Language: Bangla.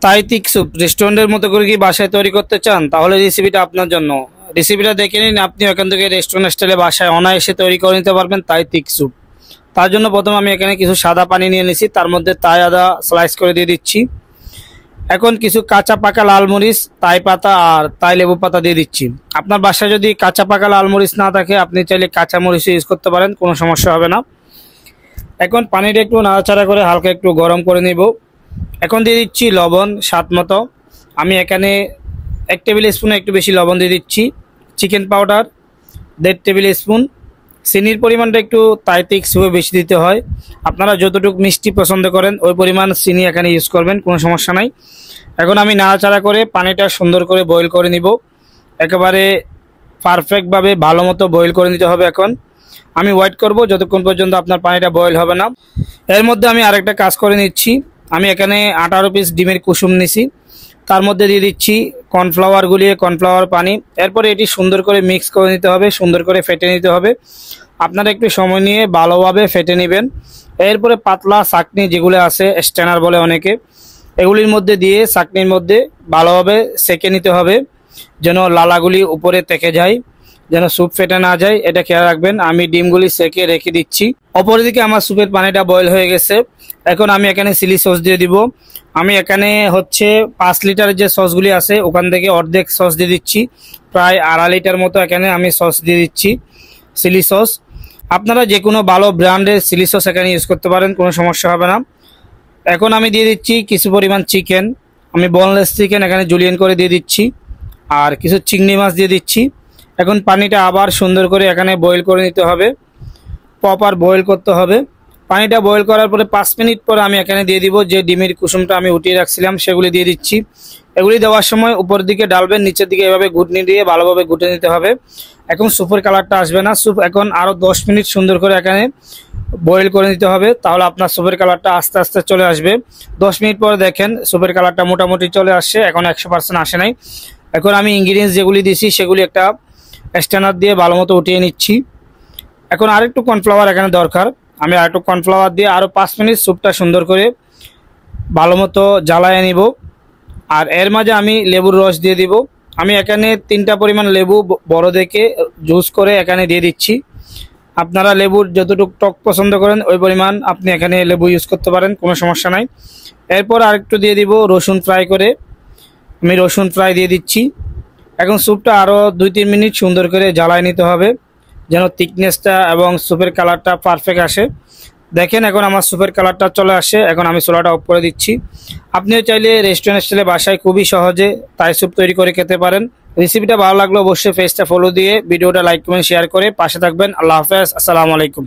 তাই তিক স্যুপ রেস্টুরেন্টের মতো করে কি বাসায় তৈরি করতে চান? তাহলে রেসিপিটা আপনার জন্য। রেসিপিটা দেখে নিন, আপনি এখান থেকে রেস্টুরেন্ট স্টাইলে বাসায় অনায়াসে তৈরি করে নিতে পারবেন তাই তিক স্যুপ। তার জন্য প্রথমে আমি এখানে কিছু সাদা পানি নিয়ে নিয়েছি, তার মধ্যে তাই আদা স্লাইস করে দিয়ে দিচ্ছি। এখন কিছু কাঁচা পাকা লাল মরিচ, তাই পাতা আর তাই লেবু পাতা দিয়ে দিচ্ছি। আপনার বাসায় যদি কাঁচা পাকা লাল মরিচ না থাকে আপনি চাইলে কাঁচা মরিচ ইউজ করতে পারেন, কোনো সমস্যা হবে না। এখন পানিটা একটু নাড়াচাড়া করে হালকা একটু গরম করে নিব। এখন দিয়ে দিচ্ছি লবণ স্বাদ মতো। আমি এখানে 1 টেবিল স্পুনে একটু বেশি লবণ দিয়ে দিচ্ছি। Chicken powder 1.5 table spoon. চিনির পরিমাণটা একটু তাইতিক সুপে বেশি দিতে হয়, আপনারা যতটুকু মিষ্টি পছন্দ করেন ওই পরিমাণ চিনি এখানে ইউজ করবেন, কোনো সমস্যা নাই। এখন আমি নাড়াচাড়া করে পানিটা সুন্দর করে বয়েল করে নিব, একেবারে পারফেক্টভাবে ভালো মতো বয়েল করে নিতে হবে। এখন আমি ওয়েট করব যতক্ষণ পর্যন্ত আপনার পানিটা বয়েল হবে না। এর মধ্যে আমি আরেকটা কাজ করে নিচ্ছি। আমি এখানে 18 পিস ডিমের কুসুম নিছি, তার মধ্যে দিয়ে দিচ্ছি কর্নফ্লাওয়ার গুলিয়ে কর্নফ্লাওয়ার পানি। এরপরে এটি সুন্দর করে মিক্স করে নিতে হবে, সুন্দর করে ফেটে নিতে হবে। আপনারা একটু সময় নিয়ে ভালোভাবে ফেটে নেবেন। এরপরে পাতলা চাটনি যেগুলো আছে স্ট্যানার বলে অনেকে, এগুলির মধ্যে দিয়ে চাটনির মধ্যে ভালোভাবে সেকে নিতে হবে, যেন লালাগুলি উপরে থেকে যায়, যেন স্যুপ ফেটে না যায়, এটা খেয়াল রাখবেন। আমি ডিমগুলি সেকে রেখে দিচ্ছি। অপরদিকে আমার স্যুপের পানিটা বয়েল হয়ে গেছে। এখন আমি এখানে চিলি সস দিয়ে দিব। আমি এখানে হচ্ছে 5 লিটারের যে সসগুলি আছে ওখান থেকে অর্ধেক সস দিয়ে দিচ্ছি, প্রায় 2.5 লিটার মতো এখানে আমি সস দিয়ে দিচ্ছি চিলি সস। আপনারা যে কোনো ভালো ব্র্যান্ডের চিলি সস এখানে ইউজ করতে পারেন, কোনো সমস্যা হবে না। এখন আমি দিয়ে দিচ্ছি কিছু পরিমাণ চিকেন, আমি বোনলেস চিকেন এখানে জুলিয়েন করে দিয়ে দিচ্ছি, আর কিছু চিংড়ি মাছ দিয়ে দিচ্ছি। এখন পানিটা আবার সুন্দর করে এখানে বয়েল করে নিতে হবে, প্রপার বয়েল করতে হবে। পানিটা বয়েল করার পরে 5 মিনিট পরে আমি এখানে দিয়ে দিব যে ডিমের কুসুমটা আমি উঠিয়ে রাখছিলাম সেগুলি দিয়ে দিচ্ছি। এগুলি দেওয়ার সময় উপর দিকে ডালবেন, নিচের দিকে এভাবে ঘুটনি দিয়ে ভালোভাবে ঘুটে নিতে হবে। এখন স্যুপের কালারটা আসবে না, স্যুপ এখন আরও 10 মিনিট সুন্দর করে এখানে বয়েল করে নিতে হবে, তাহলে আপনার স্যুপের কালারটা আস্তে আস্তে চলে আসবে। 10 মিনিট পরে দেখেন স্যুপের কালারটা মোটামুটি চলে আসছে, এখন 100% আসে নাই। এখন আমি ইনগ্রিডিয়েন্টস যেগুলি দিয়েছি সেগুলি একটা স্ট্যানার দিয়ে ভালো মতো উঠিয়ে নিচ্ছি। এখন আরেকটু কর্নফ্লাওয়ার এখানে দরকার, আমি আরেকটু কর্নফ্লাওয়ার দিয়ে আরও 5 মিনিট স্যুপটা সুন্দর করে ভালো মতো জ্বালায় নিব। আর এর মাঝে আমি লেবুর রস দিয়ে দিব। আমি এখানে 3টা পরিমাণ লেবু বড় দেখে জুস করে এখানে দিয়ে দিচ্ছি। আপনারা লেবুর যতটুকু টক পছন্দ করেন ওই পরিমাণ আপনি এখানে লেবু ইউজ করতে পারেন, কোনো সমস্যা নাই। এরপর আরেকটু দিয়ে দিব রসুন ফ্রাই করে, আমি রসুন ফ্রাই দিয়ে দিচ্ছি। এখন স্যুপটা আরও 2-3 মিনিট সুন্দর করে জ্বালায় নিতে হবে, যেন থিকনেসটা এবং স্যুপের কালারটা পারফেক্ট আসে। দেখেন এখন আমার স্যুপের কালারটা চলে আসে। এখন আমি চুলাটা অফ করে দিচ্ছি। আপনিও চাইলে রেস্টুরেন্ট স্টাইলে বাসায় খুবই সহজে তাই স্যুপ তৈরি করে খেতে পারেন। রেসিপিটা ভালো লাগলে অবশ্যই পেজটা ফলো দিয়ে ভিডিওটা লাইক কমেন্ট শেয়ার করে পাশে থাকবেন। আল্লাহ হাফেজ, আসসালামু আলাইকুম।